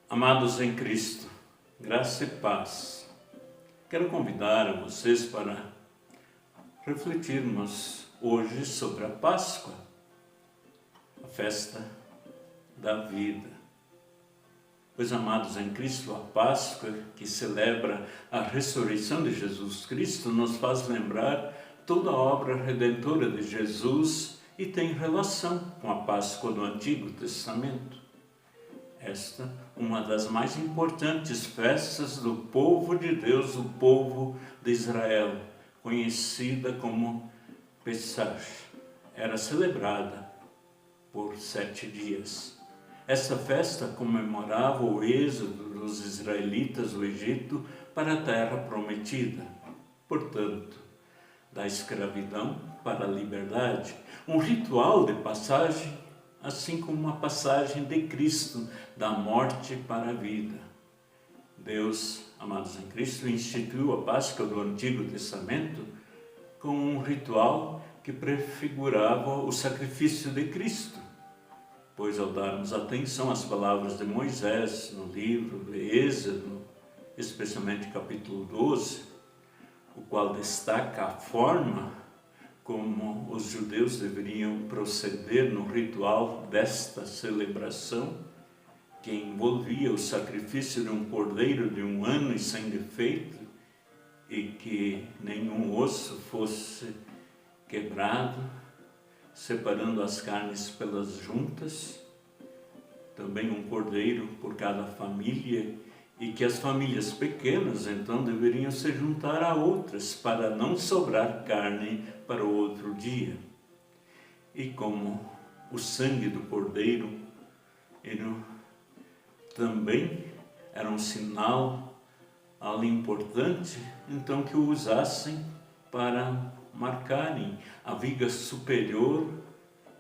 Amados em Cristo, graça e paz. Quero convidar vocês para refletirmos hoje sobre a Páscoa, a festa da vida. Pois, amados em Cristo, a Páscoa, que celebra a ressurreição de Jesus Cristo, nos faz lembrar toda a obra redentora de Jesus e tem relação com a Páscoa do Antigo Testamento. Esta, uma das mais importantes festas do povo de Deus, o povo de Israel, conhecida como Pessach, era celebrada por 7 dias. Esta festa comemorava o êxodo dos israelitas do Egito para a terra prometida, portanto, da escravidão para a liberdade, um ritual de passagem, assim como uma passagem de Cristo da morte para a vida. Deus, amados em Cristo, instituiu a Páscoa do Antigo Testamento com um ritual que prefigurava o sacrifício de Cristo, pois ao darmos atenção às palavras de Moisés no livro de Êxodo, especialmente capítulo 12, o qual destaca a forma como os judeus deveriam proceder no ritual desta celebração, que envolvia o sacrifício de um cordeiro de 1 ano e sem defeito, e que nenhum osso fosse quebrado, separando as carnes pelas juntas, também um cordeiro por cada família, e que as famílias pequenas, então, deveriam se juntar a outras para não sobrar carne para o outro dia. E como o sangue do cordeiro também era um sinal algo importante, então que o usassem para marcarem a viga superior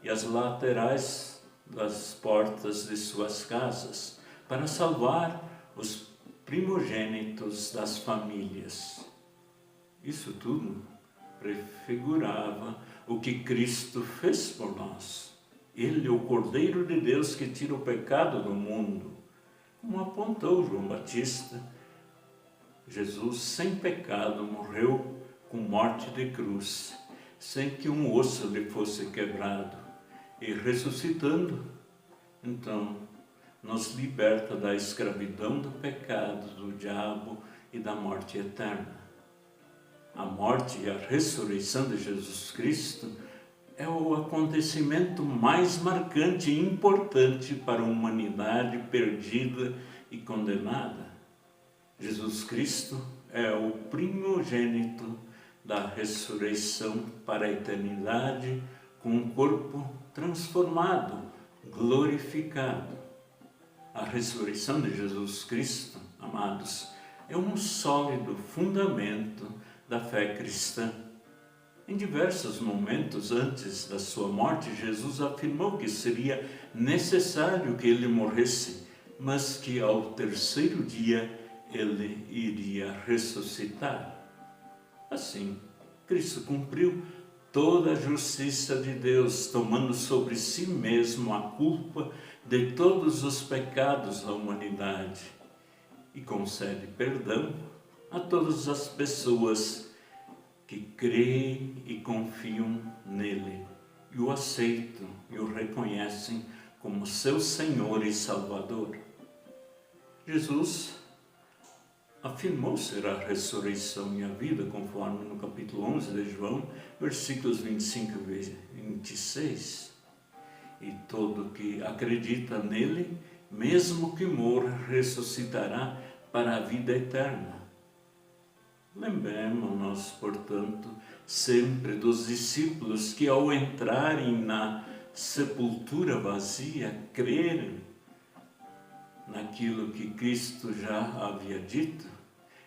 e as laterais das portas de suas casas, para salvar os primogênitos das famílias. Isso tudo prefigurava o que Cristo fez por nós. Ele, o Cordeiro de Deus que tira o pecado do mundo. Como apontou João Batista, Jesus sem pecado morreu com morte de cruz, sem que um osso lhe fosse quebrado, e ressuscitando, então, nos liberta da escravidão do pecado, do diabo e da morte eterna. A morte e a ressurreição de Jesus Cristo é o acontecimento mais marcante e importante para a humanidade perdida e condenada. Jesus Cristo é o primogênito da ressurreição para a eternidade, com um corpo transformado, glorificado. A ressurreição de Jesus Cristo, amados, é um sólido fundamento da fé cristã. Em diversos momentos antes da sua morte, Jesus afirmou que seria necessário que ele morresse, mas que ao 3º dia ele iria ressuscitar. Assim, Cristo cumpriu toda a justiça de Deus, tomando sobre si mesmo a culpa de todos os pecados da humanidade, e concede perdão a todas as pessoas que creem e confiam nele, e o aceitam e o reconhecem como seu Senhor e Salvador. Jesus afirmou ser a ressurreição e a vida, conforme no capítulo 11 de João, versículos 25 e 26. E todo que acredita nele, mesmo que morra, ressuscitará para a vida eterna. Lembremos-nos, portanto, sempre dos discípulos que, ao entrarem na sepultura vazia, creram naquilo que Cristo já havia dito,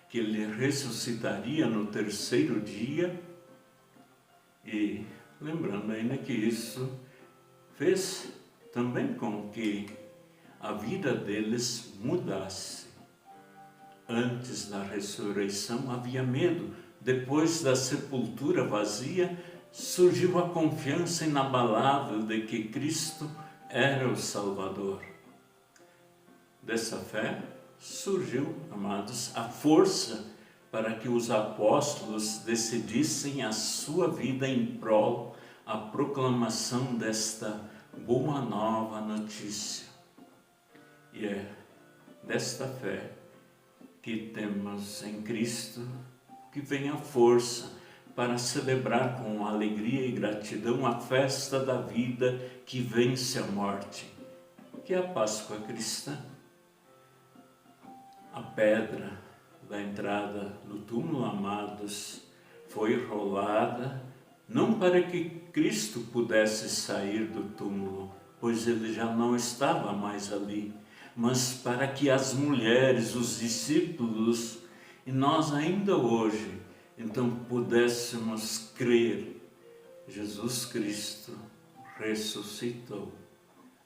que ele ressuscitaria no 3º dia, e lembrando ainda que isso fez também com que a vida deles mudasse. Antes da ressurreição havia medo, depois da sepultura vazia surgiu a confiança inabalável de que Cristo era o Salvador. dessa fé surgiu, amados, a força para que os apóstolos decidissem a sua vida em prol a proclamação desta boa nova notícia. E é desta fé que temos em Cristo que vem a força para celebrar com alegria e gratidão a festa da vida que vence a morte, que é a Páscoa cristã. A pedra da entrada do túmulo, amados, foi rolada não para que Cristo pudesse sair do túmulo, pois ele já não estava mais ali, mas para que as mulheres, os discípulos e nós ainda hoje, então pudéssemos crer, Jesus Cristo ressuscitou.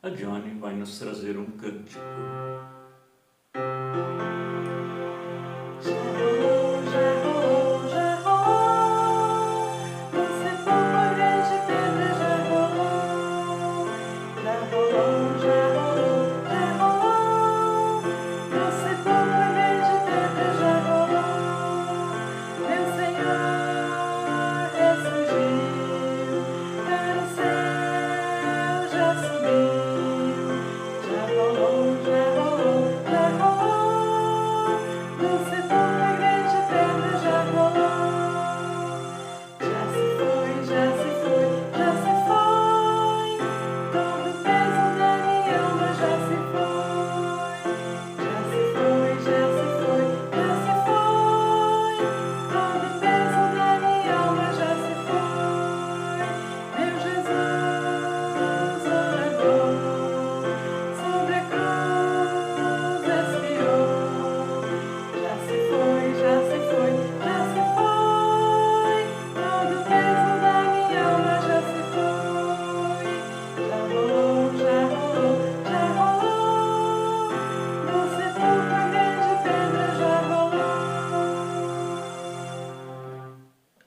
A Johnny vai nos trazer um cântico.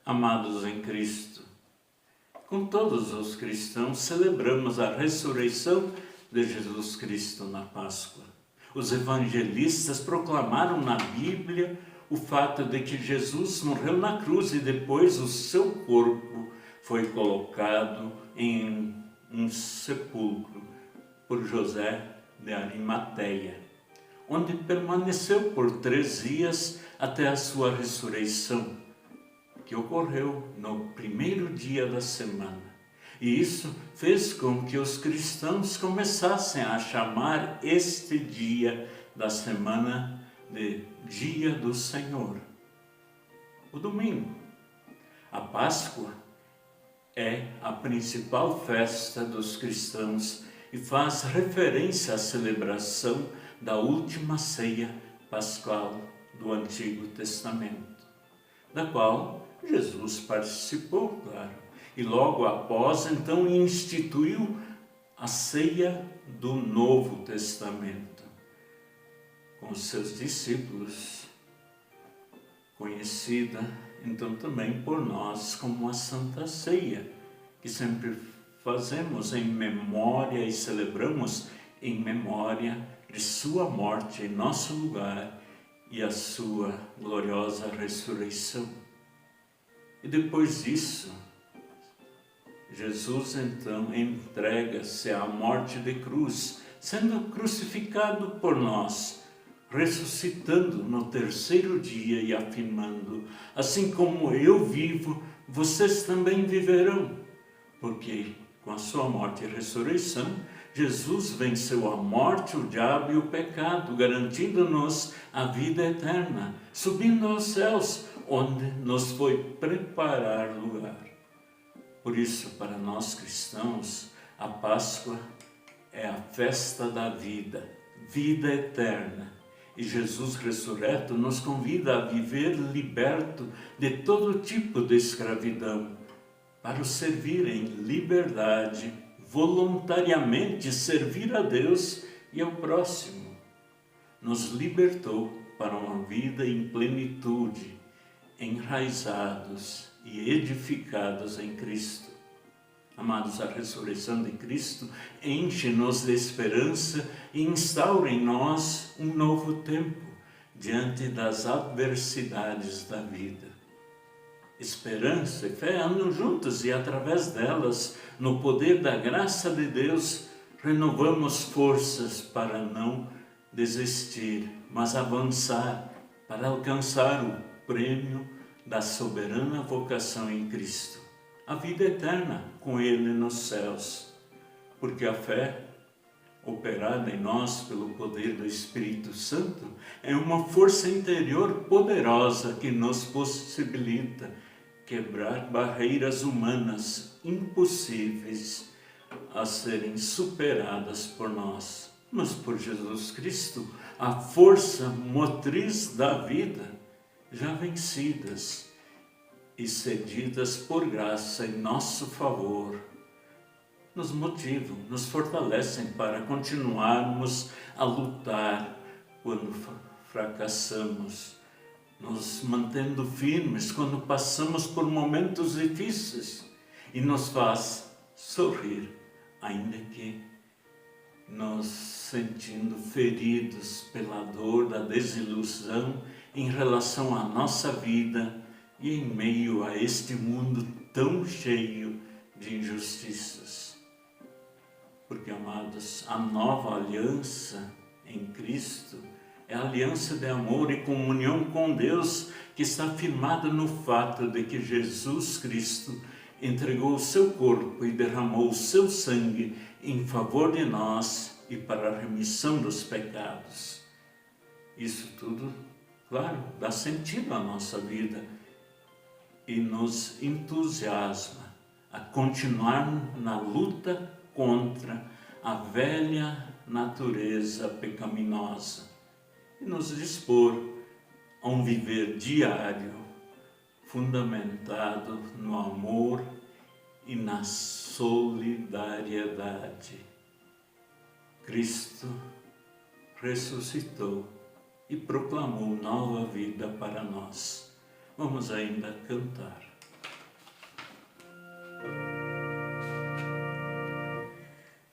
Amados em Cristo, com todos os cristãos celebramos a ressurreição de Jesus Cristo na Páscoa. Os evangelistas proclamaram na Bíblia o fato de que Jesus morreu na cruz e depois o seu corpo foi colocado em um sepulcro por José de Arimateia, onde permaneceu por 3 dias até a sua ressurreição, que ocorreu no primeiro dia da semana. E isso fez com que os cristãos começassem a chamar este dia da semana de Dia do Senhor. O domingo. A Páscoa é a principal festa dos cristãos e faz referência à celebração da última ceia pascal do Antigo Testamento, da qual Jesus participou, claro, e logo após, então, instituiu a ceia do Novo Testamento com os seus discípulos, conhecida, então, também por nós como a Santa Ceia, que sempre fazemos em memória e celebramos em memória de sua morte em nosso lugar e a sua gloriosa ressurreição. E depois disso, Jesus então entrega-se à morte de cruz, sendo crucificado por nós, ressuscitando no 3º dia e afirmando: assim como eu vivo, vocês também viverão. Porque com a sua morte e ressurreição, Jesus venceu a morte, o diabo e o pecado, garantindo-nos a vida eterna, subindo aos céus, onde nos foi preparar lugar. Por isso, para nós cristãos, a Páscoa é a festa da vida, vida eterna. E Jesus ressurreto nos convida a viver liberto de todo tipo de escravidão, para o servir em liberdade, voluntariamente servir a Deus e ao próximo. Nos libertou para uma vida em plenitude, enraizados e edificados em Cristo. Amados, a ressurreição de Cristo enche-nos de esperança e instaura em nós um novo tempo diante das adversidades da vida. Esperança e fé andam juntas e através delas, no poder da graça de Deus, renovamos forças para não desistir, mas avançar para alcançar o prêmio da soberana vocação em Cristo, a vida eterna com Ele nos céus. Porque a fé, operada em nós pelo poder do Espírito Santo, é uma força interior poderosa que nos possibilita quebrar barreiras humanas impossíveis a serem superadas por nós, mas por Jesus Cristo, a força motriz da vida, já vencidas e cedidas por graça em nosso favor, nos motivam, nos fortalecem para continuarmos a lutar quando fracassamos, nos mantendo firmes quando passamos por momentos difíceis e nos faz sorrir, ainda que nos sentindo feridos pela dor da desilusão em relação à nossa vida e em meio a este mundo tão cheio de injustiças. Porque, amados, a nova aliança em Cristo é a aliança de amor e comunhão com Deus que está firmada no fato de que Jesus Cristo entregou o seu corpo e derramou o seu sangue em favor de nós e para a remissão dos pecados. Isso tudo, claro, dá sentido à nossa vida e nos entusiasma a continuar na luta contra a velha natureza pecaminosa e nos dispor a um viver diário fundamentado no amor e na solidariedade. Cristo ressuscitou e proclamou nova vida para nós. Vamos ainda cantar.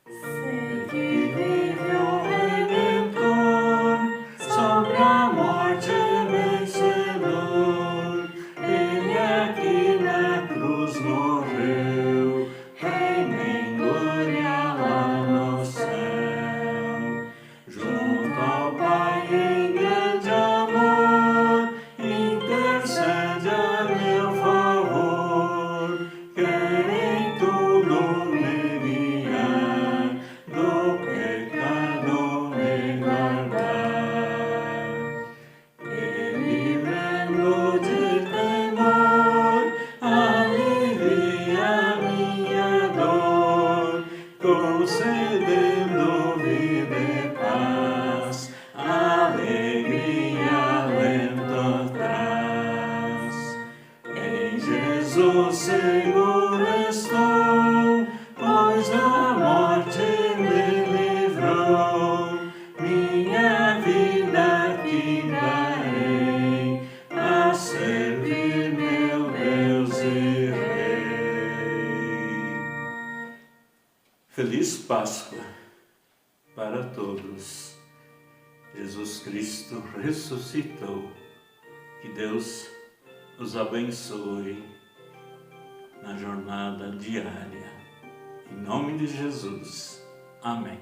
Sei que vive o Redentor, sobre a morte vencedor. Ele aqui na cruz morreu, reina em glória lá no céu. Junto ao Pai em grande amor, intercede a meu favor. Quer em tudo me guiar, do pecado me guardar. E livrando de temor, alivia minha dor, concedendo vida e paz, alegria alento traz. Em Jesus seguro estou, pois a morte me livrou. Minha vida aqui darei, a servir meu Deus e Rei. Feliz Páscoa para todos. Jesus Cristo ressuscitou. Que Deus os abençoe na jornada diária. Em nome de Jesus. Amém.